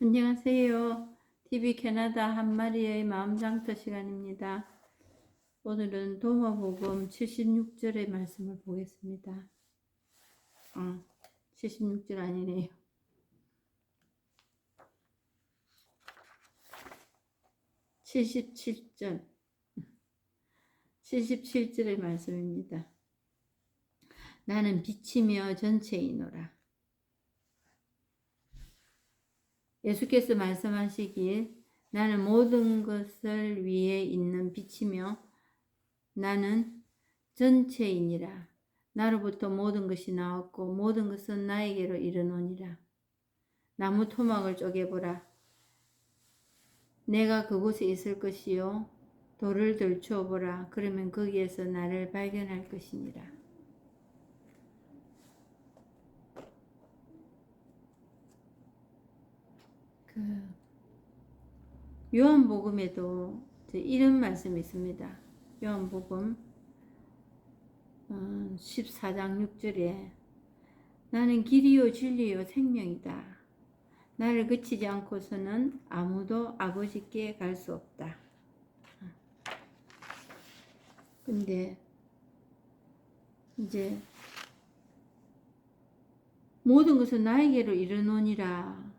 안녕하세요. TV 캐나다 한마리의 마음장터 시간입니다. 오늘은 도마복음 76절의 말씀을 보겠습니다. 76절 아니네요. 77절. 77절의 말씀입니다. 나는 빛이며 전체이노라. 예수께서 말씀하시길 나는 모든 것을 위에 있는 빛이며 나는 전체이니라. 나로부터 모든 것이 나왔고 모든 것은 나에게로 이르노니라. 나무 토막을 쪼개보라. 내가 그곳에 있을 것이요 돌을 들추어 보라. 그러면 거기에서 나를 발견할 것이니라. 요한복음에도 이런 말씀이 있습니다. 요한복음 14장 6절에 나는 길이요 진리요 생명이다. 나를 그치지 않고서는 아무도 아버지께 갈 수 없다. 근데 이제 모든 것은 나에게로 이르노니라.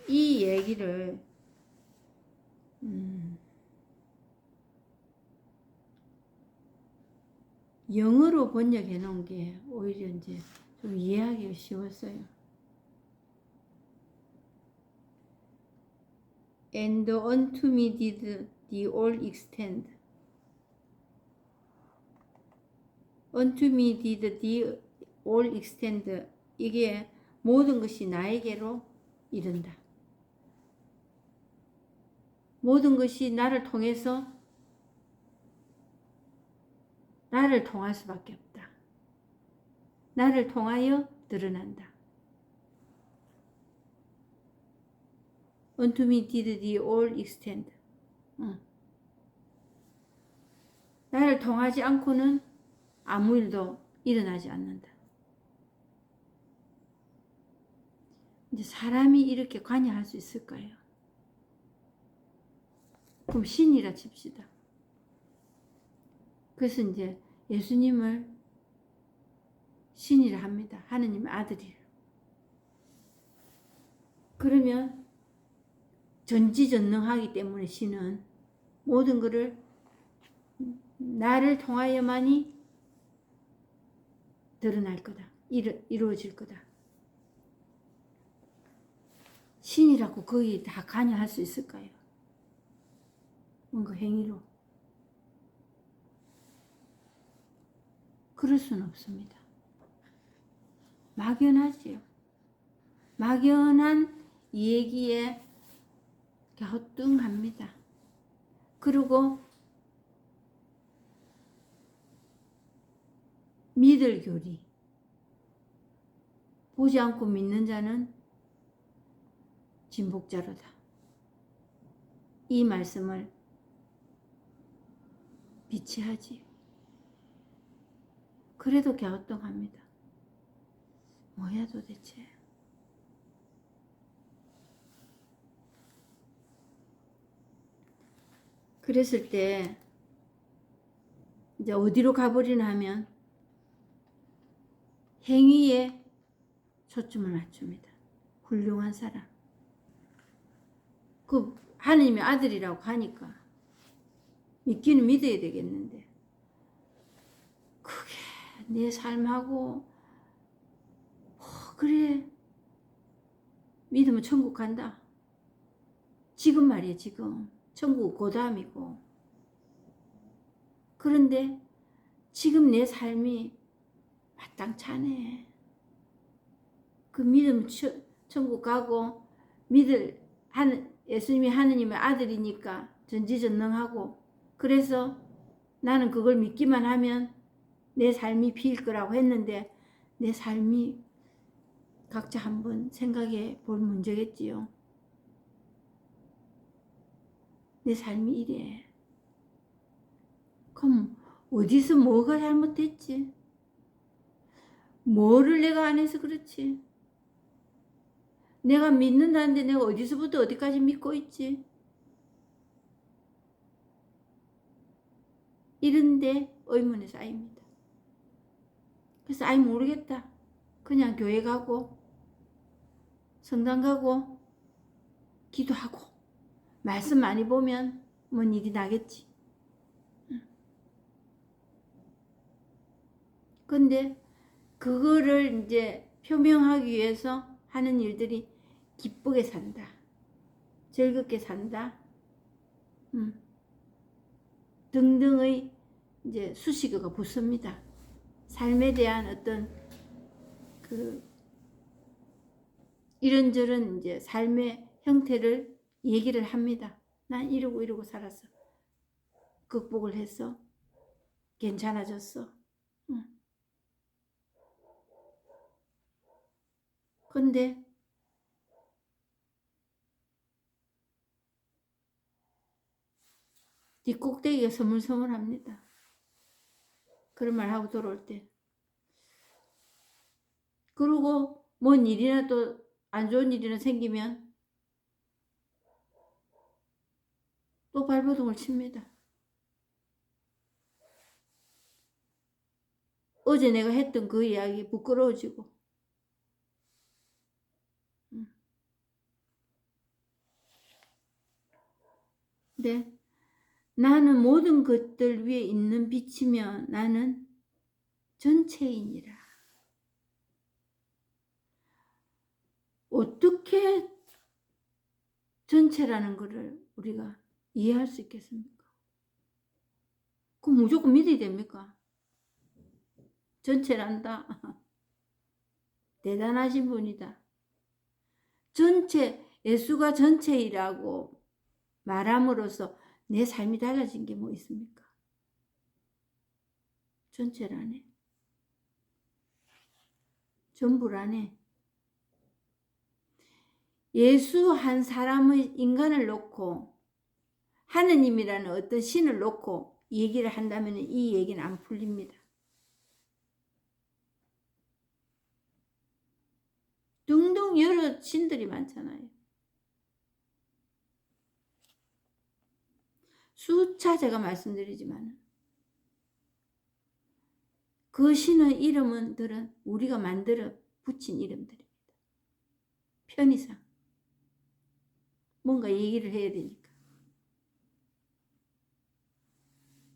이 얘기를 영어로 번역해 놓은 게 오히려 이제 좀 이해하기가 쉬웠어요. And unto me did the all extend. Unto me did the all extend. 이게 모든 것이 나에게로 이른다. 모든 것이 나를 통해서 나를 통할 수밖에 없다. 나를 통하여 드러난다. Unto me did the all extend. 나를 통하지 않고는 아무 일도 일어나지 않는다. 이제 사람이 이렇게 관여할 수 있을까요? 그럼 신이라 칩시다. 그래서 이제 예수님을 신이라 합니다. 하느님 아들이라. 그러면 전지전능하기 때문에 신은 모든 것을 나를 통하여만이 드러날 거다. 이루어질 거다. 신이라고 거기 다 관여할 수 있을까요? 뭔가 행위로. 그럴 수는 없습니다. 막연하지요. 막연한 얘기에 갸우뚱합니다. 그리고 믿을 교리. 보지 않고 믿는 자는 진복자로다. 이 말씀을 비치하지요. 그래도 갸우뚱합니다. 뭐야 도대체. 그랬을 때 이제 어디로 가버리나 하면 행위에 초점을 맞춥니다. 훌륭한 사람. 그 하느님의 아들이라고 하니까 믿기는 믿어야 되겠는데 그게 내 삶하고 그래 믿으면 천국 간다. 지금 말이에요. 지금 천국 그 다음이고. 그런데 지금 내 삶이 마땅찮네. 그 믿으면 천국 가고 예수님이 하느님의 아들이니까 전지전능하고 그래서 나는 그걸 믿기만 하면 내 삶이 비일 거라고 했는데 내 삶이 각자 한번 생각해 볼 문제겠지요. 내 삶이 이래. 그럼 어디서 뭐가 잘못됐지? 뭐를 내가 안 해서 그렇지? 내가 믿는다는데 내가 어디서부터 어디까지 믿고 있지? 이런데 의문이 쌓입니다. 그래서 아이 모르겠다. 그냥 교회 가고 성당 가고 기도하고 말씀 많이 보면 뭔 일이 나겠지. 근데 그거를 이제 표명하기 위해서 하는 일들이 기쁘게 산다. 즐겁게 산다. 등등의 이제 수식어가 붙습니다. 삶에 대한 어떤 그 이런저런 이제 삶의 형태를 얘기를 합니다. 난 이러고 살았어. 극복을 했어. 괜찮아졌어. 근데 뒷꼭대기가 서물서물합니다. 그런 말 하고 돌아올 때. 그리고 뭔 일이나 또 안 좋은 일이나 생기면 또 발버둥을 칩니다. 어제 내가 했던 그 이야기 부끄러워지고. 네. 나는 모든 것들 위에 있는 빛이며 나는 전체이니라. 어떻게 전체라는 것을 우리가 이해할 수 있겠습니까? 그럼 무조건 믿어야 됩니까? 전체란다. 대단하신 분이다. 전체, 예수가 전체이라고 말함으로써 내 삶이 달라진 게 뭐 있습니까? 전체라네. 전부라네. 예수 한 사람의 인간을 놓고 하느님이라는 어떤 신을 놓고 얘기를 한다면 이 얘기는 안 풀립니다. 등등 여러 신들이 많잖아요. 수차 제가 말씀드리지만 그 신의 이름들은 우리가 만들어 붙인 이름들입니다. 편의상 뭔가 얘기를 해야 되니까.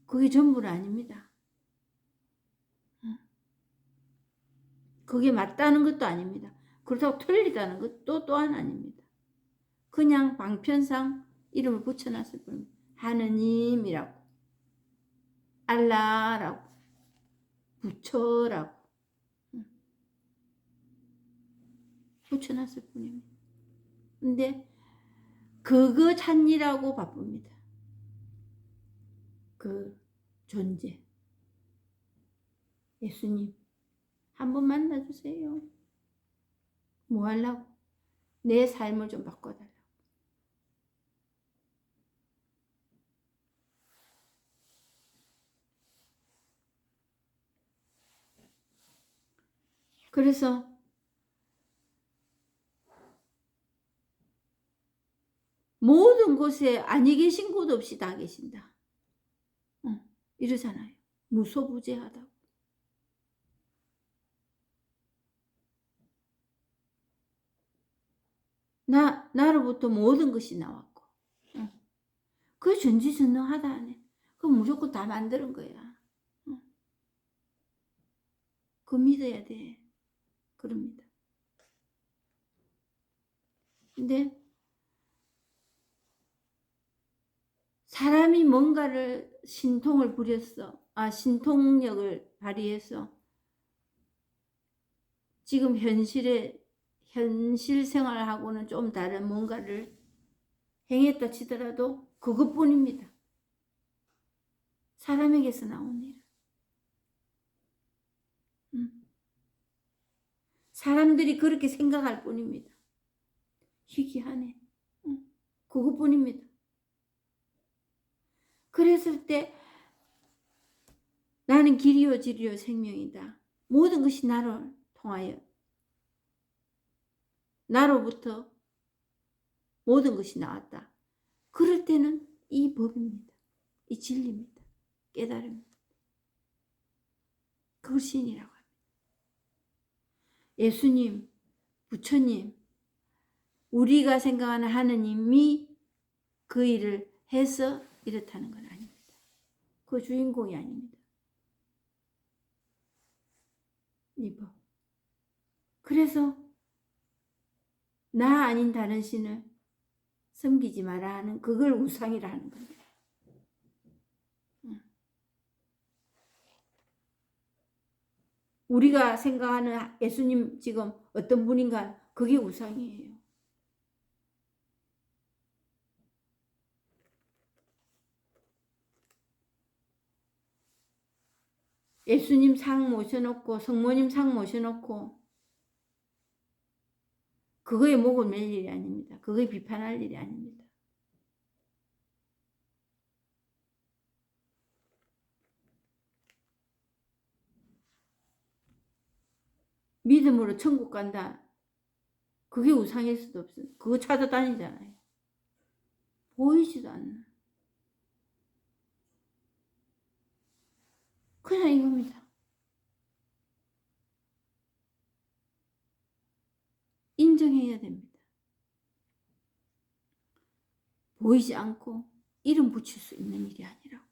그게 전부는 아닙니다. 그게 맞다는 것도 아닙니다. 그렇다고 틀리다는 것도 또한 아닙니다. 그냥 방편상 이름을 붙여놨을 뿐입니다. 하느님이라고, 알라라고, 부처라고 붙여놨을 뿐입니다. 근데 그거 찾느라고 바쁩니다. 그 존재. 예수님 한번 만나주세요. 뭐 하려고? 내 삶을 좀 바꿔달라고. 그래서 모든 곳에 아니 계신 곳 없이 다 계신다. 이러잖아요. 무소부재하다고. 나로부터 모든 것이 나왔고. 그게 전지전능하다 하네. 그럼 무조건 다 만드는 거야. 그거 믿어야 돼. 그럽니다. 근데 사람이 뭔가를 신통을 부렸어. 신통력을 발휘해서 지금 현실 생활하고는 좀 다른 뭔가를 행했다 치더라도 그것뿐입니다. 사람에게서 나온 일. 사람들이 그렇게 생각할 뿐입니다. 희귀하네. 그것뿐입니다. 그랬을 때 나는 길이요 진리요 생명이다. 모든 것이 나를 통하여 나로부터 모든 것이 나왔다. 그럴 때는 이 법입니다. 이 진리입니다. 깨달음입니다. 그걸 신이라고 합니다. 예수님, 부처님, 우리가 생각하는 하느님이 그 일을 해서 이렇다는 건 아닙니다. 그 주인공이 아닙니다. 이 법. 그래서 나 아닌 다른 신을 섬기지 마라 하는 그걸 우상이라 하는 겁니다. 우리가 생각하는 예수님 지금 어떤 분인가 그게 우상이에요. 예수님 상 모셔놓고 성모님 상 모셔놓고 그거에 목을 맬 일이 아닙니다. 그거에 비판할 일이 아닙니다. 믿음으로 천국 간다. 그게 우상일 수도 없어요. 그거 찾아다니잖아요. 보이지도 않나. 그냥 이겁니다. 인정해야 됩니다. 보이지 않고 이름 붙일 수 있는 일이 아니라고.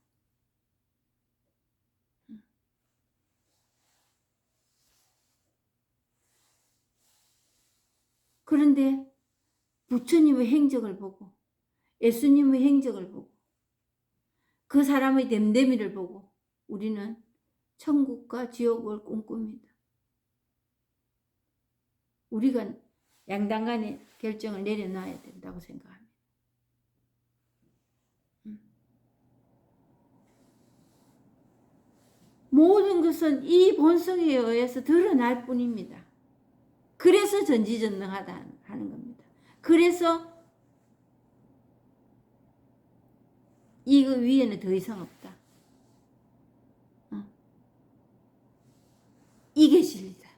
그런데 부처님의 행적을 보고 예수님의 행적을 보고 그 사람의 됨됨이를 보고 우리는 천국과 지옥을 꿈꿉니다. 우리가 양당간의 결정을 내려놔야 된다고 생각합니다. 모든 것은 이 본성에 의해서 드러날 뿐입니다. 그래서 전지전능하다 하는 겁니다. 그래서 이거 위에는 더 이상 없다. 이게 진리다.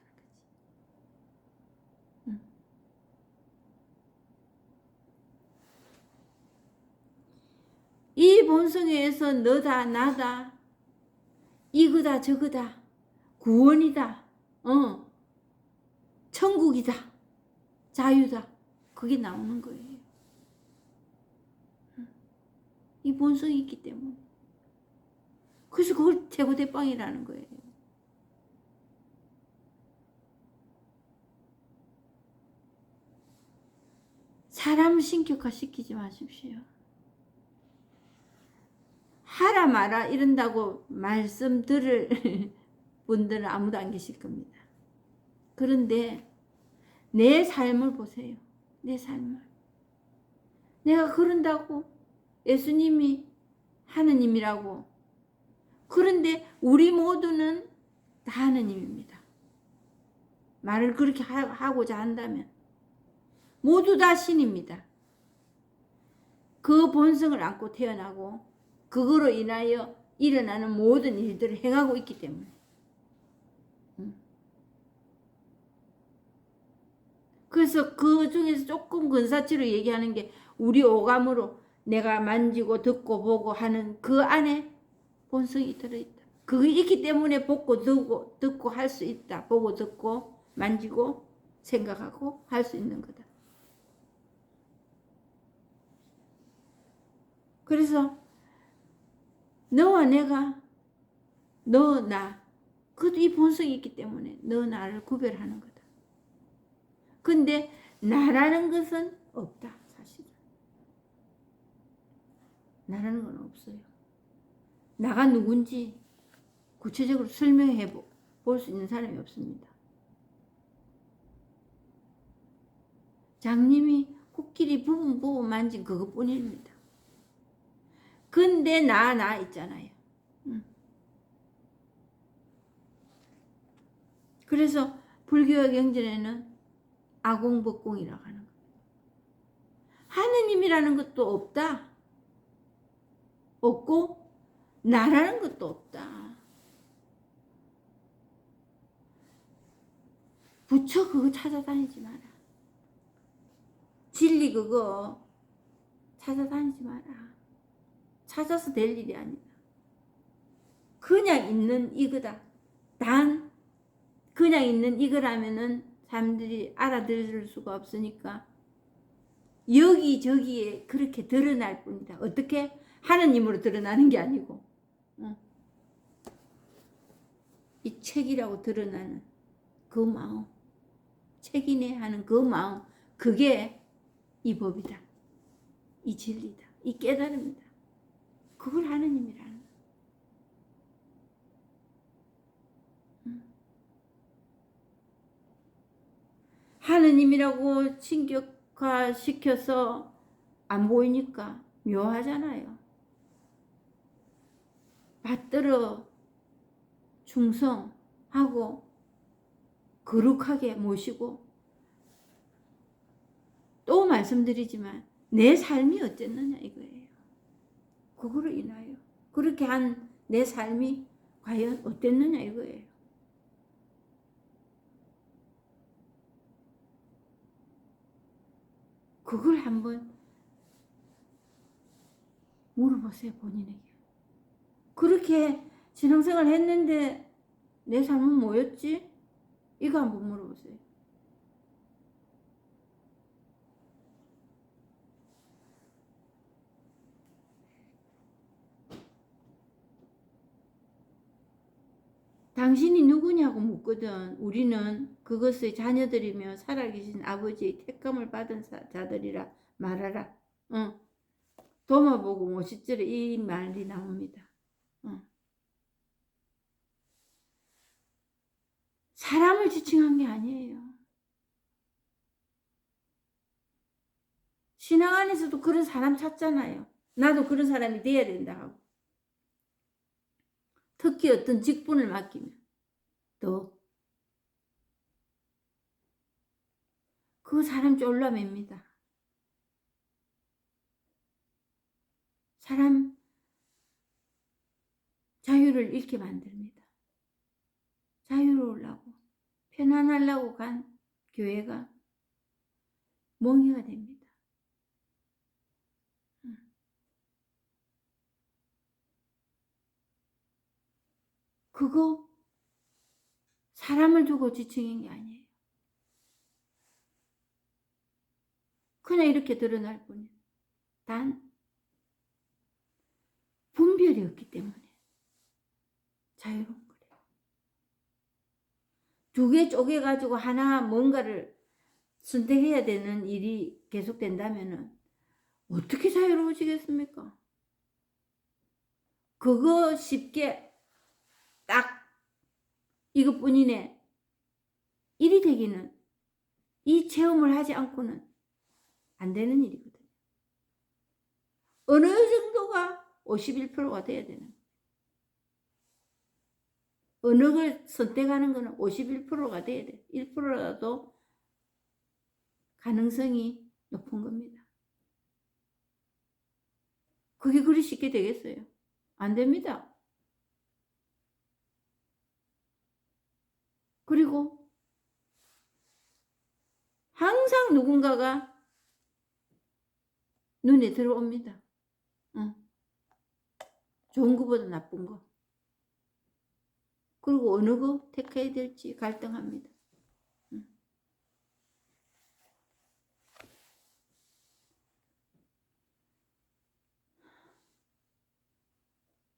이 본성에 의해서 너다 나다 이거다 저거다 구원이다 천국이다 자유다 그게 나오는 거예요. 이 본성이 있기 때문에. 그래서 그걸 태고대빵이라는 거예요. 사람 신격화시키지 마십시오. 하라 마라 이런다고 말씀 들을 분들은 아무도 안 계실 겁니다. 그런데 내 삶을 보세요. 내 삶을. 내가 그런다고 예수님이 하느님이라고. 그런데 우리 모두는 다 하느님입니다. 말을 그렇게 하고자 한다면 모두 다 신입니다. 그 본성을 안고 태어나고 그거로 인하여 일어나는 모든 일들을 행하고 있기 때문에. 그래서 그 중에서 조금 근사치로 얘기하는 게 우리 오감으로 내가 만지고 듣고 보고 하는 그 안에 본성이 들어있다. 그게 있기 때문에 보고 듣고 할 수 있다. 보고 듣고 만지고 생각하고 할 수 있는 거다. 그래서 너와 내가 너 나 그것도 이 본성이 있기 때문에 너 나를 구별하는 거다. 근데 나라는 것은 없다. 사실은 나라는 건 없어요. 나가 누군지 구체적으로 설명해 볼 수 있는 사람이 없습니다. 장님이 코끼리 부분 만진 그것뿐입니다. 근데 나 있잖아요. 그래서 불교의 경전에는 아공법공이라고 하는 거예요. 하느님이라는 것도 없다. 없고 나라는 것도 없다. 부처 그거 찾아다니지 마라. 진리 그거 찾아다니지 마라. 찾아서 될 일이 아니다. 그냥 있는 이거다. 단 그냥 있는 이거라면은 사람들이 알아들을 수가 없으니까 여기저기에 그렇게 드러날 뿐이다. 어떻게? 하느님으로 드러나는 게 아니고 이 책이라고 드러나는 그 마음, 책이네 하는 그 마음, 그게 이 법이다. 이 진리다. 이 깨달음이다. 그걸 하느님이라는 거야. 하느님이라고 신격화시켜서 안 보이니까 묘하잖아요. 받들어 충성하고 거룩하게 모시고, 또 말씀드리지만 내 삶이 어쨌느냐 이거예요. 그거로 인하여 그렇게 한 내 삶이 과연 어땠느냐 이거예요. 그걸 한번 물어보세요, 본인에게. 그렇게 신앙생활 했는데 내 삶은 뭐였지? 이거 한번 물어보세요. 당신이 누구냐고 묻거든. 우리는 그것의 자녀들이며 살아계신 아버지의 택감을 받은 자들이라 말하라. 도마보고 50절에 이 말이 나옵니다. 사람을 지칭한 게 아니에요. 신앙 안에서도 그런 사람 찾잖아요. 나도 그런 사람이 돼야 된다 하고. 특히 어떤 직분을 맡기면 더 그 사람 쫄라맵니다. 사람 자유를 잃게 만듭니다. 자유로우려고 편안하려고 간 교회가 멍해가 됩니다. 그거 사람을 두고 지칭인 게 아니에요. 그냥 이렇게 드러날 뿐이에요. 단 분별이 없기 때문에 자유로운 거래요. 두 개 쪼개가지고 하나 뭔가를 선택해야 되는 일이 계속된다면 어떻게 자유로워지겠습니까? 그거 쉽게 딱 이것뿐이네. 일이 되기는, 이 체험을 하지 않고는 안 되는 일이거든요. 어느 정도가 51%가 돼야 되는 거예요. 어느 걸 선택하는 거는 51%가 돼야 돼. 1%라도 가능성이 높은 겁니다. 그게 그리 쉽게 되겠어요? 안 됩니다. 그리고 항상 누군가가 눈에 들어옵니다. 좋은 것보다 나쁜 거. 그리고 어느 거 택해야 될지 갈등합니다.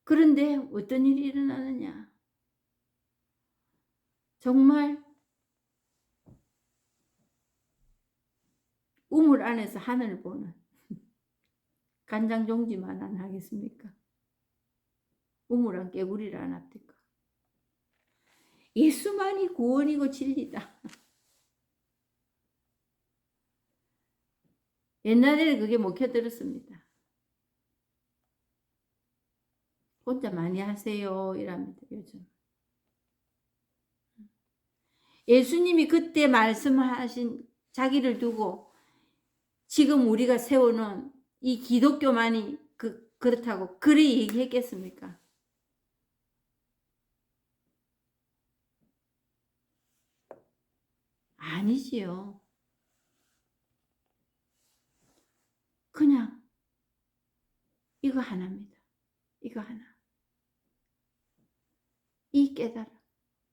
그런데 어떤 일이 일어나느냐. 정말 우물 안에서 하늘을 보는 간장종지만 안 하겠습니까? 우물 안 깨구리를 안 합니까? 예수만이 구원이고 진리다. 옛날에는 그게 먹혀들었습니다. 혼자 많이 하세요 이랍니다. 요즘 예수님이 그때 말씀하신 자기를 두고 지금 우리가 세워놓은 이 기독교만이 그렇다고 그리 얘기했겠습니까? 아니지요. 그냥 이거 하나입니다. 이거 하나. 이 깨달음,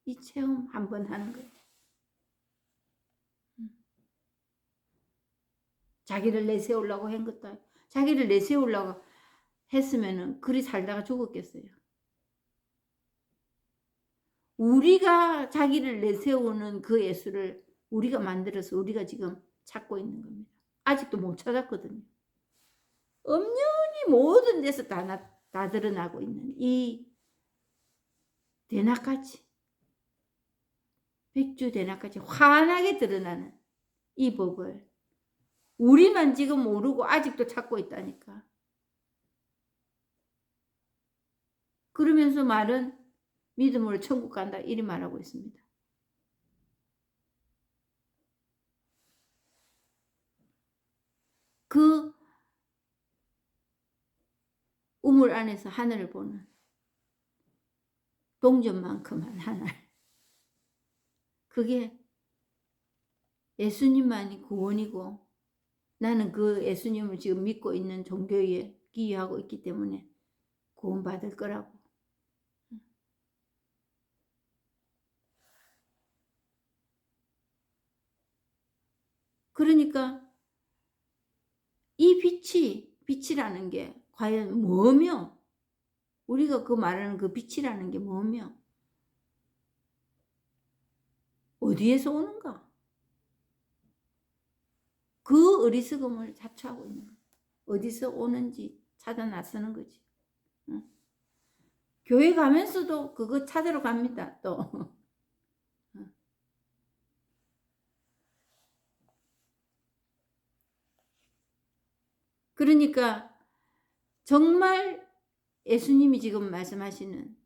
이 체험 한번 하는 거예요. 자기를 내세우려고 한 것도 아니고, 자기를 내세우려고 했으면은 그리 살다가 죽었겠어요. 우리가 자기를 내세우는 그 예수를 우리가 만들어서 우리가 지금 찾고 있는 겁니다. 아직도 못 찾았거든요. 엄연히 모든 데서 다 드러나고 있는 이 대낮같이, 백주 대낮같이 환하게 드러나는 이 법을 우리만 지금 모르고 아직도 찾고 있다니까. 그러면서 말은 믿음으로 천국 간다 이리 말하고 있습니다. 그 우물 안에서 하늘을 보는 동전만큼한 하늘, 그게 예수님만이 구원이고 나는 그 예수님을 지금 믿고 있는 종교에 기여하고 있기 때문에 구원받을 거라고. 그러니까 이 빛이라는 게 과연 뭐며, 우리가 그 말하는 그 빛이라는 게 뭐며, 어디에서 오는가? 그 어리석음을 자초하고 있는 거야. 어디서 오는지 찾아 나서는 거지. 응? 교회 가면서도 그거 찾으러 갑니다. 또. 그러니까 정말 예수님이 지금 말씀하시는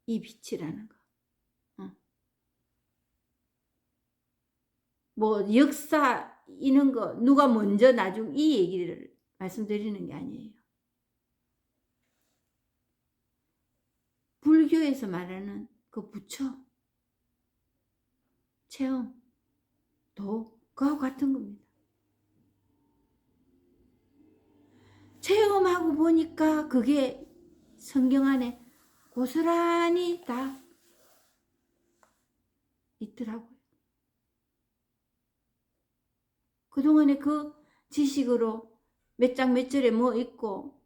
이 빛이라는 거. 뭐 역사 이런 거 누가 먼저 나중 이 얘기를 말씀드리는 게 아니에요. 불교에서 말하는 그 부처 체험 도 그하고 같은 겁니다. 체험하고 보니까 그게 성경 안에 고스란히 다 있더라고요. 그동안에 그 지식으로 몇 장 몇 절에 뭐 있고,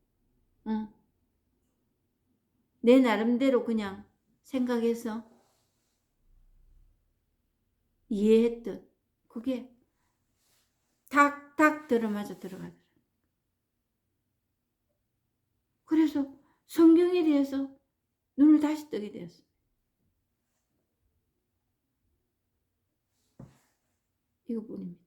내 나름대로 그냥 생각해서 이해했던 그게 탁탁 들어맞아 들어가더라. 그래서 성경에 대해서 눈을 다시 뜨게 되었어요. 이것뿐입니다.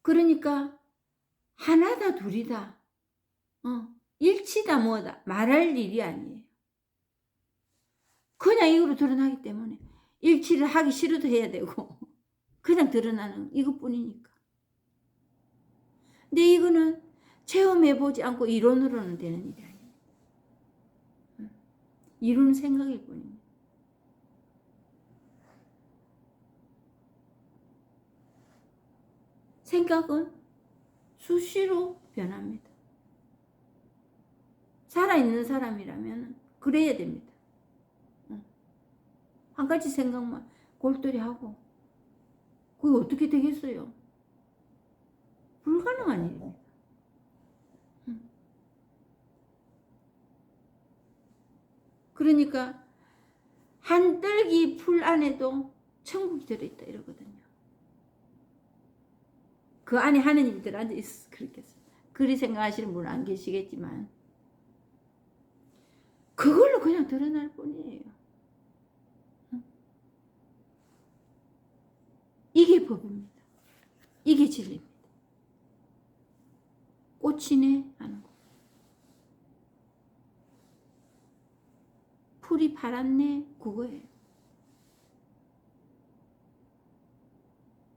그러니까 하나다 둘이다, 일치다 뭐다 말할 일이 아니에요. 그냥 이거로 드러나기 때문에 일치를 하기 싫어도 해야 되고 그냥 드러나는 이것뿐이니까. 근데 이거는 체험해보지 않고 이론으로는 되는 일이 아니에요. 이론 생각일 뿐입니다. 생각은 수시로 변합니다. 살아있는 사람이라면 그래야 됩니다. 한 가지 생각만 골똘히 하고 그게 어떻게 되겠어요? 불가능한 일입니다. 그러니까 한떨기 풀 안에도 천국이 들어있다 이러거든요. 그 안에 하느님이 들어앉아 있어서 그렇겠어요. 그리 생각하시는 분은 안 계시겠지만 그걸로 그냥 드러날 뿐이에요. 이게 법입니다. 이게 진리입니다. 꽃이네 하는 거, 풀이 파랗네 그거예요.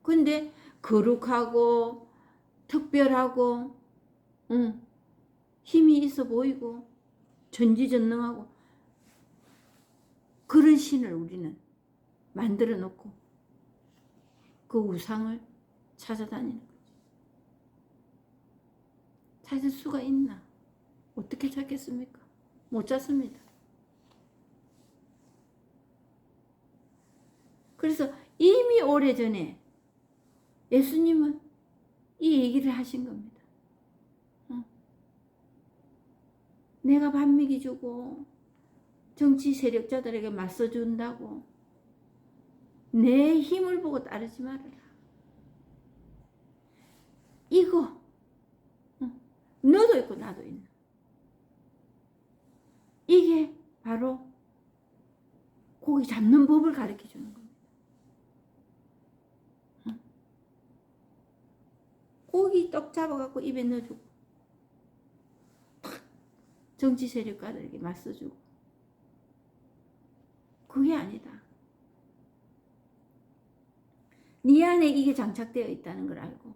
근데 거룩하고 특별하고 힘이 있어 보이고 전지전능하고 그런 신을 우리는 만들어 놓고 그 우상을 찾아다니는 거지. 찾을 수가 있나? 어떻게 찾겠습니까? 못 찾습니다. 그래서 이미 오래전에 예수님은 이 얘기를 하신 겁니다. 내가 밥 먹여주고 정치 세력자들에게 맞서준다고 내 힘을 보고 따르지 말아라. 이거 너도 있고 나도 있는 이게 바로 고기 잡는 법을 가르쳐 주는 겁니다. 고기 떡 잡아갖고 입에 넣어주고 정치 세력가들에게 맞서주고 그게 아니다. 네 안에 이게 장착되어 있다는 걸 알고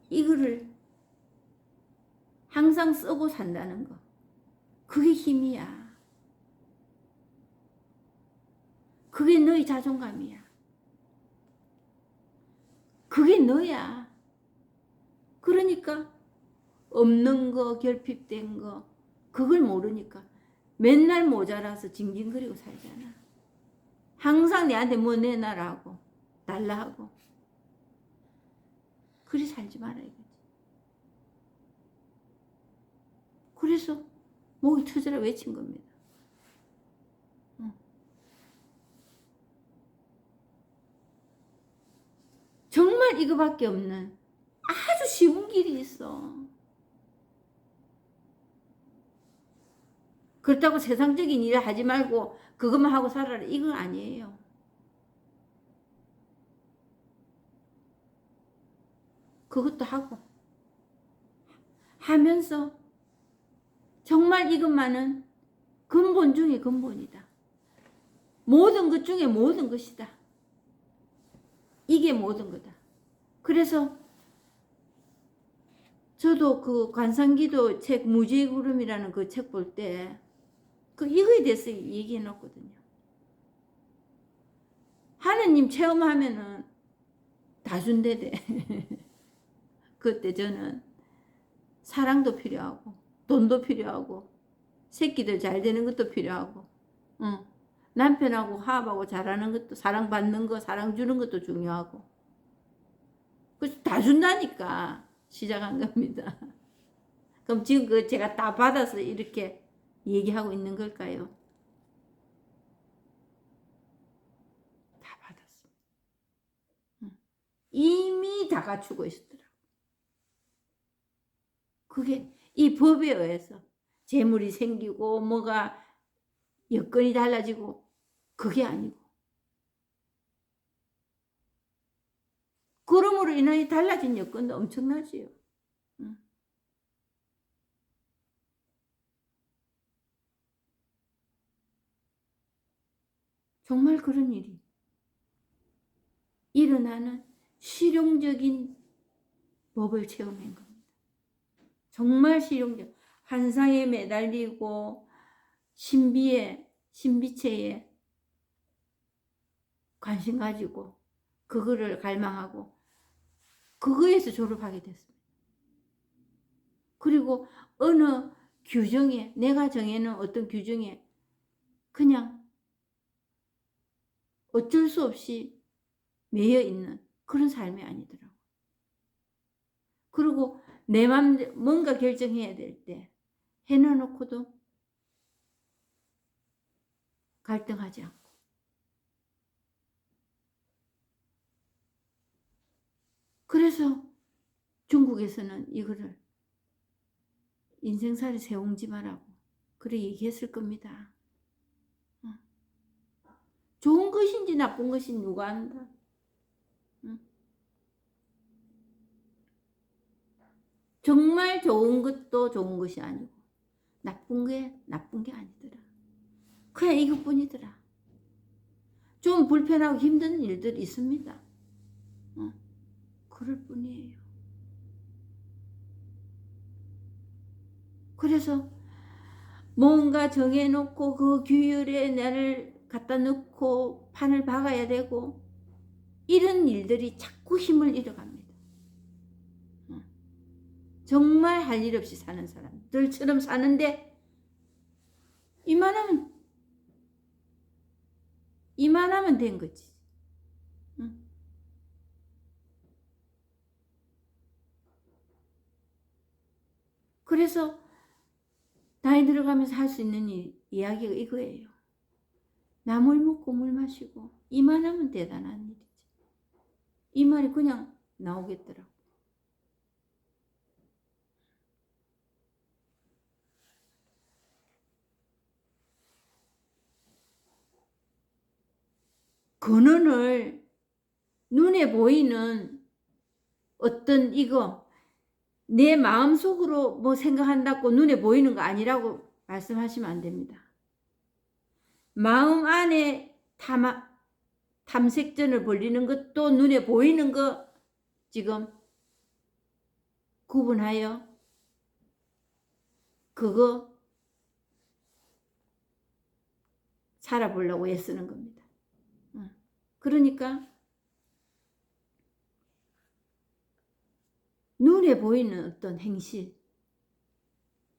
이거를 항상 쓰고 산다는 거 그게 힘이야. 그게 너의 자존감이야. 그게 너야. 그러니까 없는 거 결핍된 거 그걸 모르니까 맨날 모자라서 징징거리고 살잖아. 항상 내한테 뭐 내놔라고 달라 하고 그리 살지 마라 이거지. 그래서 목이 터져라 외친 겁니다. 정말 이거밖에 없는 아주 쉬운 길이 있어. 그렇다고 세상적인 일을 하지 말고 그것만 하고 살아라 이건 아니에요. 그것도 하고 하면서 정말 이것만은 근본 중에 근본이다. 모든 것 중에 모든 것이다. 이게 모든 거다. 그래서 저도 그 관상기도 책 무지의 구름이라는 그 책 볼 때 그 이거에 대해서 얘기해 놨거든요. 하느님 체험하면은 다 준대대. 그때 저는 사랑도 필요하고 돈도 필요하고 새끼들 잘 되는 것도 필요하고 남편하고 화합하고 잘하는 것도 사랑받는 거 사랑 주는 것도 중요하고 그래서 다 준다니까 시작한 겁니다. 그럼 지금 그 제가 다 받아서 이렇게 얘기하고 있는 걸까요? 다 받았습니다. 이미 다 갖추고 있었더라고요. 그게 이 법에 의해서 재물이 생기고 뭐가 여건이 달라지고 그게 아니고 그러므로 인하여 달라진 여건도 엄청나지요. 정말 그런 일이 일어나는 실용적인 법을 체험한 겁니다. 정말 실용적. 환상에 매달리고 신비체에 관심 가지고 그거를 갈망하고 그거에서 졸업하게 됐습니다. 그리고 어느 규정에 내가 정해놓은 어떤 규정에 그냥 어쩔 수 없이 매여 있는 그런 삶이 아니더라고요. 그리고 내 맘대로 뭔가 결정해야 될 때 해놔놓고도 갈등하지 않고 그래서 중국에서는 이거를 인생살이 세옹지마라고 그래 얘기했을 겁니다. 좋은 것인지 나쁜 것인지 누가 안다. 정말 좋은 것도 좋은 것이 아니고 나쁜 게 나쁜 게 아니더라. 그냥 이것뿐이더라. 좀 불편하고 힘든 일들 있습니다. 그럴 뿐이에요. 그래서 뭔가 정해놓고 그 규율에 나를 갖다 넣고 판을 박아야 되고 이런 일들이 자꾸 힘을 잃어갑니다. 정말 할 일 없이 사는 사람들처럼 사는데 이만하면 된 거지. 그래서 나이 들어가면서 할 수 있는 이야기가 이거예요. 나물 먹고 물 마시고 이만하면 대단한 일이지. 이 말이 그냥 나오겠더라고. 근원을 눈에 보이는 어떤 이거 내 마음속으로 뭐 생각한다고 눈에 보이는 거 아니라고 말씀하시면 안 됩니다. 마음 안에 탐색전을 벌리는 것도 눈에 보이는 거 지금 구분하여 그거 살아보려고 애쓰는 겁니다. 그러니까 눈에 보이는 어떤 행실,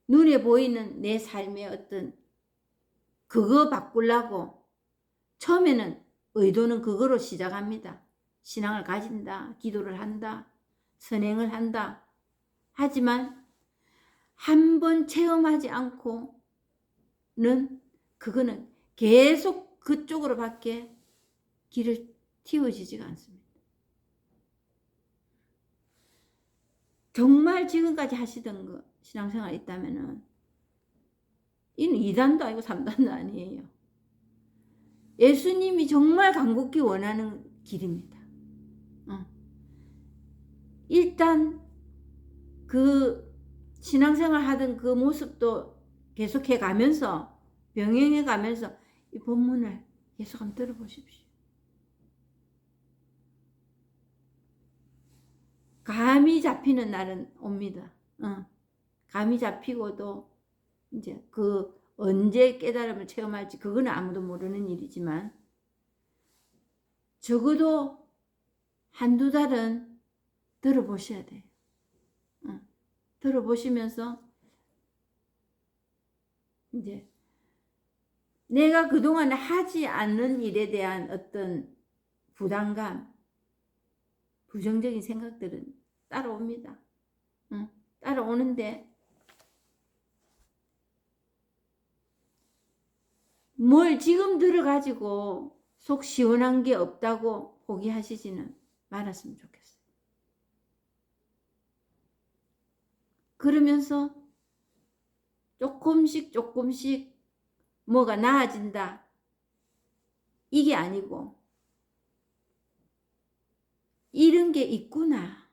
눈에 보이는 내 삶의 어떤 그거 바꾸려고 처음에는 의도는 그거로 시작합니다. 신앙을 가진다, 기도를 한다, 선행을 한다. 하지만 한번 체험하지 않고는 그거는 계속 그쪽으로 밖에 길을 틔워지지가 않습니다. 정말 지금까지 하시던 거 신앙생활 있다면은 이는 2단도 아니고 3단도 아니에요. 예수님이 정말 간곡히 원하는 길입니다. 일단 그 신앙생활 하던 그 모습도 계속해 가면서 병행해 가면서 이 본문을 계속 한번 들어보십시오. 감이 잡히는 날은 옵니다. 감이 잡히고도 이제 그 언제 깨달음을 체험할지 그거는 아무도 모르는 일이지만 적어도 한두 달은 들어보셔야 돼요. 들어보시면서 이제 내가 그동안 하지 않는 일에 대한 어떤 부담감, 부정적인 생각들은 따라옵니다. 따라오는데 뭘 지금 들어가지고 속 시원한 게 없다고 포기하시지는 말았으면 좋겠어요. 그러면서 조금씩 뭐가 나아진다. 이게 아니고 이런 게 있구나.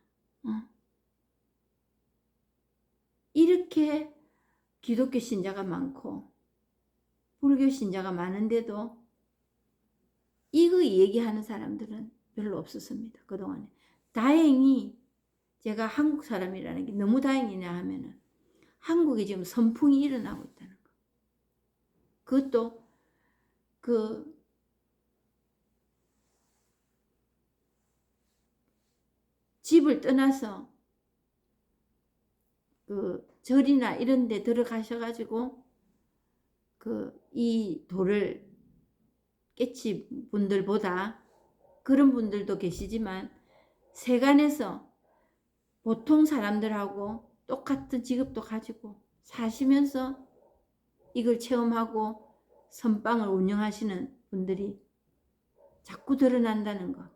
이렇게 기독교 신자가 많고 불교 신자가 많은데도 이거 얘기하는 사람들은 별로 없었습니다. 그동안에. 다행히 제가 한국 사람이라는 게 너무 다행이냐 하면은 한국에 지금 선풍이 일어나고 있다는 거. 그것도 그 집을 떠나서 그 절이나 이런 데 들어가셔가지고 그 이 돌을 깨치 분들보다 그런 분들도 계시지만 세간에서 보통 사람들하고 똑같은 직업도 가지고 사시면서 이걸 체험하고 선방을 운영하시는 분들이 자꾸 드러난다는 거.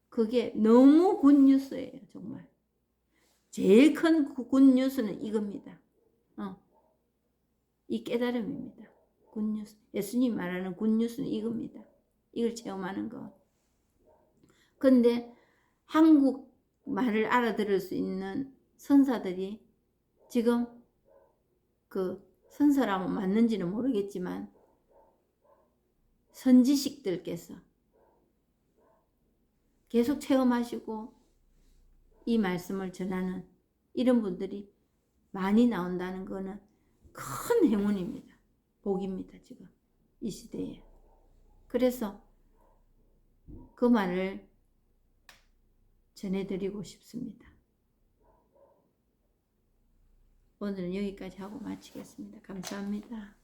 그게 너무 굿뉴스예요. 정말. 제일 큰 굿뉴스는 이겁니다. 이 깨달음입니다. 굿뉴스. 예수님 말하는 굿뉴스는 이겁니다. 이걸 체험하는 거. 근데 한국 말을 알아들을 수 있는 선사들이 지금 그 선사라면 맞는지는 모르겠지만 선지식들께서 계속 체험하시고 이 말씀을 전하는 이런 분들이 많이 나온다는 것은 큰 행운입니다. 복입니다. 지금 이 시대에. 그래서 그 말을 전해드리고 싶습니다. 오늘은 여기까지 하고 마치겠습니다. 감사합니다.